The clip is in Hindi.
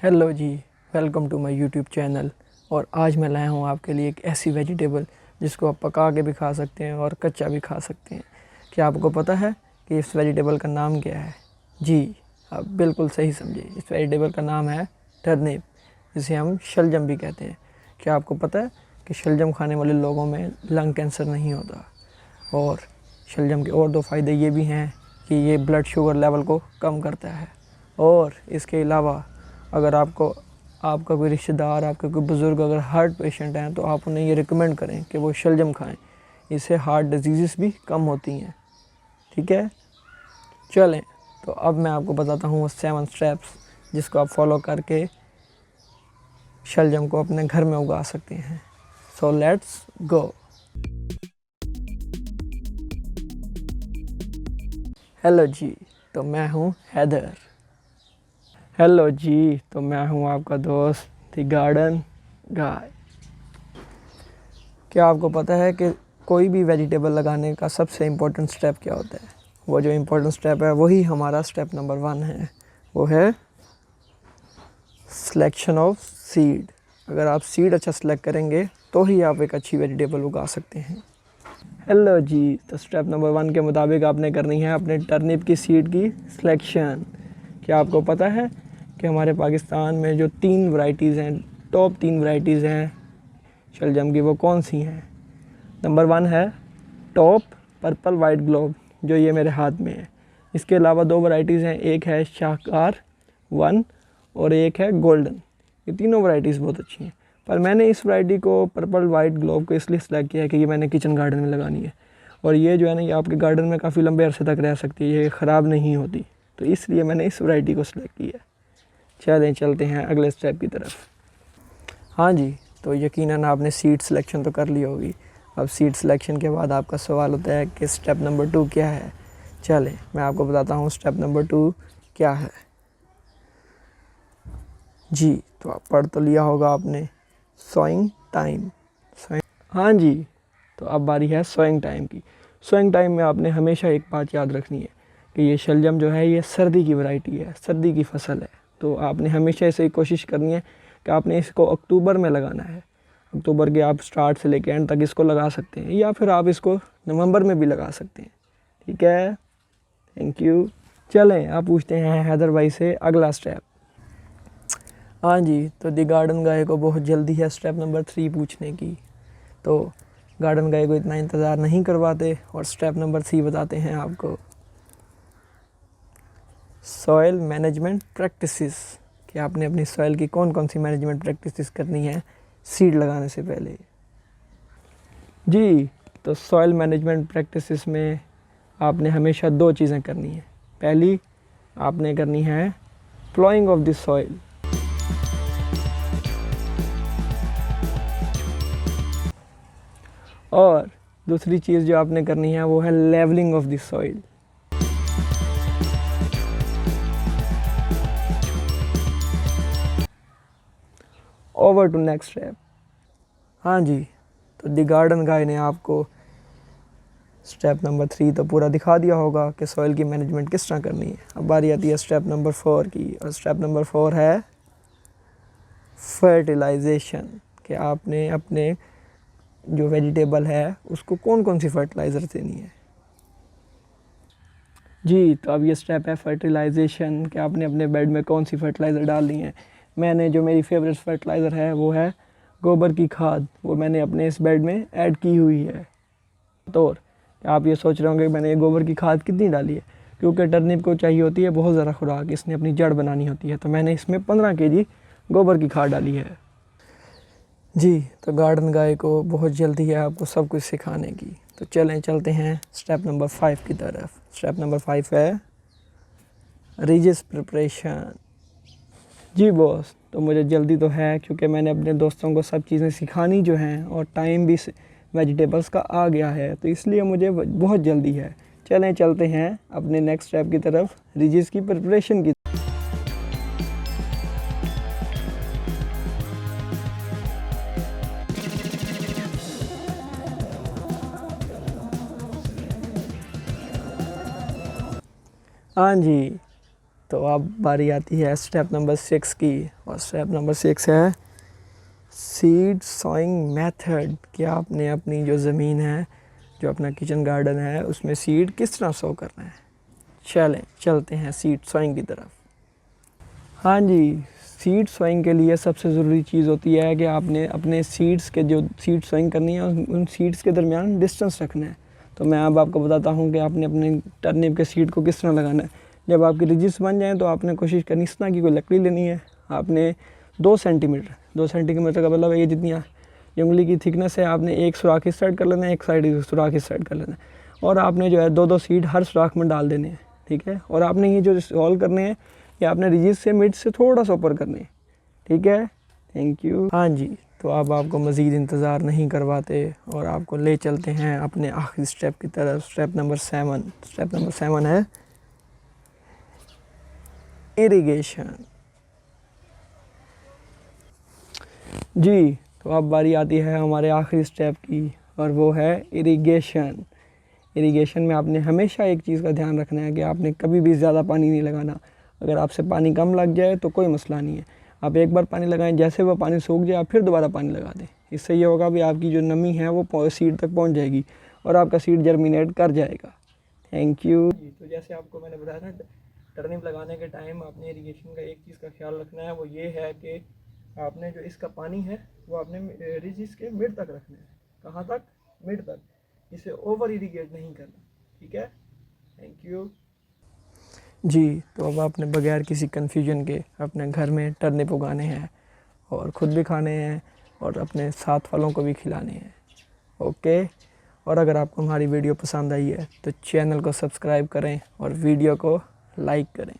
हेलो जी, welcome to my YouTube channel. और आज मैं लाया हूँ आपके लिए एक ऐसी वेजिटेबल जिसको आप पका के भी खा सकते हैं और कच्चा भी खा सकते हैं। क्या आपको पता है कि इस वेजिटेबल का नाम क्या है? जी, आप बिल्कुल सही समझे। इस वेजिटेबल का नाम है टर्निप, जिसे हम शलजम भी कहते हैं। क्या आपको पता है कि शलजम खाने वाले लोगों में लंग कैंसर नहीं होता? और शलजम के और दो फ़ायदे ये भी हैं कि ये ब्लड शुगर लेवल को कम करता है। और इसके अलावा अगर आपका कोई रिश्तेदार, आपके कोई बुज़ुर्ग अगर हार्ट पेशेंट हैं तो आप उन्हें ये रिकमेंड करें कि वो शलजम खाएं। इससे हार्ट डिजीज़ भी कम होती हैं। ठीक है, चलें तो अब मैं आपको बताता हूँ 7 स्टेप्स जिसको आप फॉलो करके शलजम को अपने घर में उगा सकते हैं। So let's go. हेलो जी, तो मैं हूँ हैदर। हेलो जी, तो मैं हूँ आपका दोस्त द गार्डन गाय। क्या आपको पता है कि कोई भी वेजिटेबल लगाने का सबसे इम्पोर्टेंट स्टेप क्या होता है? वो जो इम्पोर्टेंट स्टेप है वही हमारा स्टेप नंबर 1 है। वो है सिलेक्शन ऑफ सीड। अगर आप सीड अच्छा सेलेक्ट करेंगे तो ही आप एक अच्छी वेजिटेबल उगा सकते हैं। हेलो जी, तो स्टेप नंबर 1 के मुताबिक आपने करनी है अपने टर्निप की सीड की सिलेक्शन। क्या आपको पता है कि हमारे पाकिस्तान में जो 3 वैरायटीज़ हैं, टॉप 3 वैरायटीज़ हैं शलजम की, वो कौन सी हैं? नंबर 1 है टॉप पर्पल वाइट ग्लोब, जो ये मेरे हाथ में है। इसके अलावा 2 वैरायटीज़ हैं, एक है शाहकार 1 और एक है गोल्डन। ये तीनों वैरायटीज़ बहुत अच्छी हैं, पर मैंने इस वैरायटी को पर्पल वाइट ग्लोब को इसलिए सेलेक्ट किया है कि ये मैंने किचन गार्डन में लगानी है। और ये जो है ना, ये आपके गार्डन में काफ़ी लंबे अरसे तक रह सकती है, ये ख़राब नहीं होती, तो इसलिए मैंने इस वैरायटी को सिलेक्ट किया है। चलते हैं अगले स्टेप की तरफ। हाँ जी, तो यकीनन आपने सीड सिलेक्शन तो कर ली होगी। अब सीड सिलेक्शन के बाद आपका सवाल होता है कि स्टेप नंबर 2 क्या है? चलें मैं आपको बताता हूँ स्टेप नंबर 2 क्या है। जी, तो आप पढ़ तो लिया होगा आपने, सोइंग टाइम। हाँ जी, तो अब बारी है सोइंग टाइम की। सोइंग टाइम में आपने हमेशा एक बात याद रखनी है कि ये शलजम जो है ये सर्दी की वैरायटी है, सर्दी की फसल है। तो आपने हमेशा ऐसे ही कोशिश करनी है कि आपने इसको अक्टूबर में लगाना है। अक्टूबर के आप स्टार्ट से लेकर एंड तक इसको लगा सकते हैं, या फिर आप इसको नवंबर में भी लगा सकते हैं। ठीक है, थैंक यू। चलें आप पूछते हैं हैदर भाई से अगला स्टेप। हाँ जी, तो दी गार्डन गाय को बहुत जल्दी है स्टेप नंबर 3 पूछने की, तो गार्डन गाय को इतना इंतज़ार नहीं करवाते और स्टेप नंबर 3 बताते हैं आपको। सॉइल मैनेजमेंट प्रैक्टिसेस, कि आपने अपनी सॉइल की कौन कौन सी मैनेजमेंट प्रैक्टिसेस करनी है सीड लगाने से पहले। जी, तो सॉइल मैनेजमेंट प्रैक्टिसेस में आपने हमेशा 2 चीज़ें करनी है। पहली आपने करनी है प्लॉइंग ऑफ द सॉइल, और दूसरी चीज़ जो आपने करनी है वो है levelling of the soil. Over to next step. हाँ जी, तो द गार्डन गाय ने आपको स्टेप नंबर 3 तो पूरा दिखा दिया होगा कि सॉइल की मैनेजमेंट किस तरह करनी है। अब बारी आती है स्टेप नंबर 4 की, और स्टेप नंबर 4 है फर्टिलाइजेशन, कि आपने अपने जो वेजिटेबल है उसको कौन कौन सी फर्टिलाइज़र देनी है। जी, तो अब ये स्टेप है फर्टिलाइजेशन, कि आपने अपने बेड में कौन सी फर्टिलाइज़र डालनी है। मैंने जो मेरी फेवरेट फर्टिलाइज़र है वो है गोबर की खाद, वो मैंने अपने इस बेड में ऐड की हुई है। तो आप ये सोच रहे होंगे मैंने ये गोबर की खाद कितनी डाली है, क्योंकि टर्निप को चाहिए होती है बहुत ज़्यादा खुराक, इसने अपनी जड़ बनानी होती है, तो मैंने इसमें 15 kg गोबर की खाद डाली है। जी, तो गार्डन गाय को बहुत जल्दी है आपको सब कुछ सिखाने की, तो चलते हैं स्टेप नंबर 5 की तरफ। स्टेप नंबर 5 है रिजिस प्रिपरेशन। जी बॉस, तो मुझे जल्दी तो है क्योंकि मैंने अपने दोस्तों को सब चीज़ें सिखानी जो हैं, और टाइम भी वेजिटेबल्स का आ गया है, तो इसलिए मुझे बहुत जल्दी है। चलते हैं अपने नेक्स्ट स्टेप की तरफ, रिजिस की प्रिपरेशन की। हाँ जी, तो अब बारी आती है स्टेप नंबर 6 की, और स्टेप नंबर 6 है सीड सॉइंग मेथड, कि आपने अपनी जो ज़मीन है, जो अपना किचन गार्डन है, उसमें सीड किस तरह सो करना है। चलते हैं सीड सॉइंग की तरफ। हाँ जी, सीड सॉइंग के लिए सबसे ज़रूरी चीज़ होती है कि आपने अपने सीड्स के जो सीड सॉइंग करनी है उन सीड्स के दरमियान डिस्टेंस रखना है। तो मैं अब आपको बताता हूँ कि आपने अपने टर्निप के सीड को किस तरह लगाना है। जब आपकी रिजिस बन जाए तो आपने कोशिश करनी इस तरह की कोई लकड़ी लेनी है। आपने 2 सेंटीमीटर का मतलब ये जितनी ये उंगली की थिकनेस है, आपने एक सुराख इस साइड कर लेना है, एक साइड सुराख इस साइड कर लेना है, और आपने जो है 2-2 सीड हर सुराख में डाल देने हैं, ठीक है। और आपने ये जो सॉल्व करने हैं ये आपने रिजिस से मिड से थोड़ा सा ऊपर करने हैं, ठीक है। Thank you. हाँ जी, तो अब आपको मज़ीद इंतज़ार नहीं करवाते और आपको ले चलते हैं अपने आखिरी स्टेप की तरफ। स्टेप नंबर 7 है इरिगेशन। जी, तो अब बारी आती है हमारे आखिरी स्टेप की, और वो है इरिगेशन। इरिगेशन में आपने हमेशा एक चीज़ का ध्यान रखना है कि आपने कभी भी ज़्यादा पानी नहीं लगाना। अगर आपसे पानी कम लग जाए तो कोई मसला नहीं है, आप एक बार पानी लगाएं, जैसे वो पानी सूख जाए आप फिर दोबारा पानी लगा दें। इससे ये होगा भी आपकी जो नमी है वो सीड तक पहुंच जाएगी और आपका सीड जर्मिनेट कर जाएगा। Thank you. तो जैसे आपको मैंने बताया था, टर्निप लगाने के टाइम आपने इरिगेशन का एक चीज़ का ख्याल रखना है, वो ये है कि आपने जो इसका पानी है वो आपने रिजिस के मिड तक रखना है। कहाँ तक? मिड तक। इसे ओवर इरिगेट नहीं करना, ठीक है। थैंक यू जी। तो अब आपने बगैर किसी कन्फ्यूजन के अपने घर में टर्निप उगाने हैं और ख़ुद भी खाने हैं और अपने साथ वालों को भी खिलाने हैं। ओके, और अगर आपको हमारी वीडियो पसंद आई है तो चैनल को सब्सक्राइब करें और वीडियो को लाइक करें।